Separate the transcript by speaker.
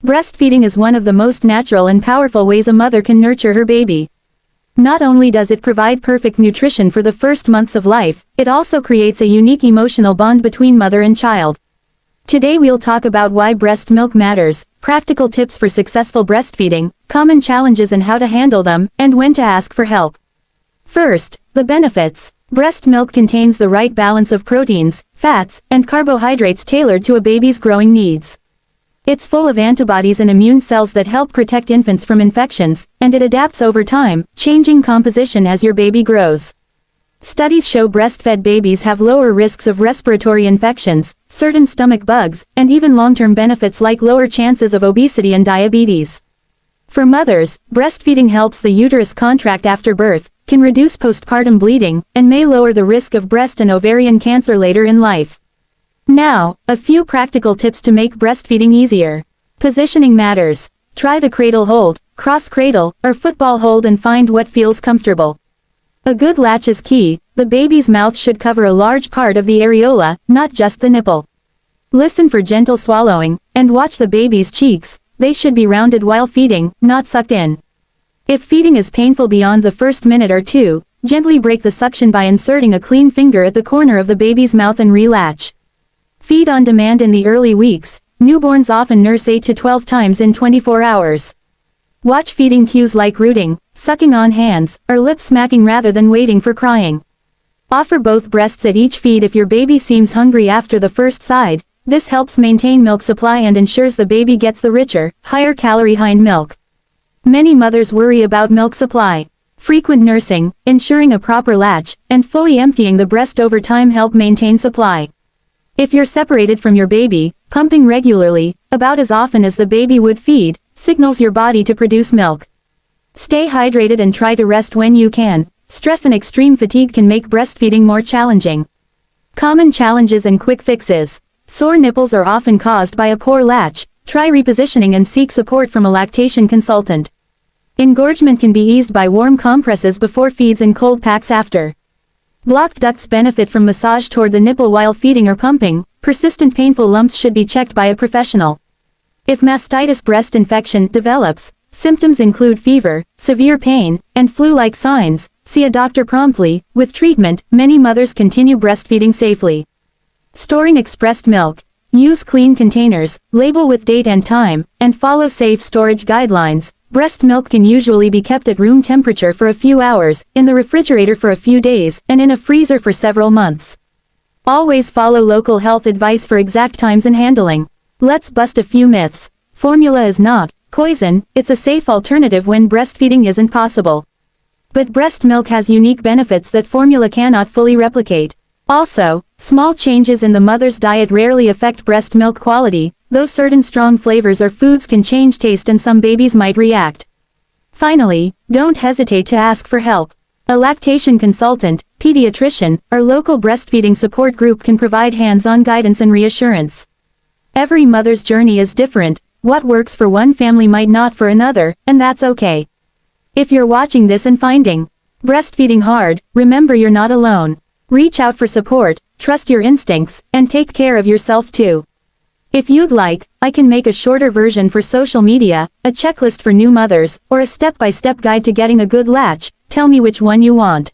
Speaker 1: Breastfeeding is one of the most natural and powerful ways a mother can nurture her baby. Not only does it provide perfect nutrition for the first months of life, it also creates a unique emotional bond between mother and child. Today we'll talk about why breast milk matters, practical tips for successful breastfeeding, common challenges and how to handle them, and when to ask for help. First, the benefits. Breast milk contains the right balance of proteins, fats, and carbohydrates tailored to a baby's growing needs. It's full of antibodies and immune cells that help protect infants from infections, and it adapts over time, changing composition as your baby grows. Studies show breastfed babies have lower risks of respiratory infections, certain stomach bugs, and even long-term benefits like lower chances of obesity and diabetes. For mothers, breastfeeding helps the uterus contract after birth, can reduce postpartum bleeding, and may lower the risk of breast and ovarian cancer later in life. Now, a few practical tips to make breastfeeding easier. Positioning matters. Try the cradle hold, cross cradle, or football hold and find what feels comfortable. A good latch is key. The baby's mouth should cover a large part of the areola, not just the nipple. Listen for gentle swallowing, and watch the baby's cheeks. They should be rounded while feeding, not sucked in. If feeding is painful beyond the first minute or two, gently break the suction by inserting a clean finger at the corner of the baby's mouth and relatch. Feed on demand in the early weeks. Newborns often nurse 8 to 12 times in 24 hours. Watch feeding cues like rooting, sucking on hands, or lip smacking rather than waiting for crying. Offer both breasts at each feed if your baby seems hungry after the first side. This helps maintain milk supply and ensures the baby gets the richer, higher calorie hind milk. Many mothers worry about milk supply. Frequent nursing, ensuring a proper latch, and fully emptying the breast over time help maintain supply. If you're separated from your baby, pumping regularly, about as often as the baby would feed, signals your body to produce milk. Stay hydrated and try to rest when you can. Stress and extreme fatigue can make breastfeeding more challenging. Common challenges and quick fixes. Sore nipples are often caused by a poor latch. Try repositioning and seek support from a lactation consultant. Engorgement can be eased by warm compresses before feeds and cold packs after. Blocked ducts benefit from massage toward the nipple while feeding or pumping. Persistent painful lumps should be checked by a professional. If mastitis breast infection develops, symptoms include fever, severe pain, and flu-like signs. See a doctor promptly. With treatment, many mothers continue breastfeeding safely. Storing expressed milk. Use clean containers, label with date and time, and follow safe storage guidelines. Breast milk can usually be kept at room temperature for a few hours, in the refrigerator for a few days, and in a freezer for several months. Always follow local health advice for exact times and handling. Let's bust a few myths. Formula is not poison. It's a safe alternative when breastfeeding isn't possible. But breast milk has unique benefits that formula cannot fully replicate. Also, small changes in the mother's diet rarely affect breast milk quality, though certain strong flavors or foods can change taste and some babies might react. Finally, don't hesitate to ask for help. A lactation consultant, pediatrician, or local breastfeeding support group can provide hands-on guidance and reassurance. Every mother's journey is different. What works for one family might not for another, and that's okay. If you're watching this and finding breastfeeding hard, remember you're not alone. Reach out for support, trust your instincts, and take care of yourself too. If you'd like, I can make a shorter version for social media, a checklist for new mothers, or a step-by-step guide to getting a good latch. Tell me which one you want.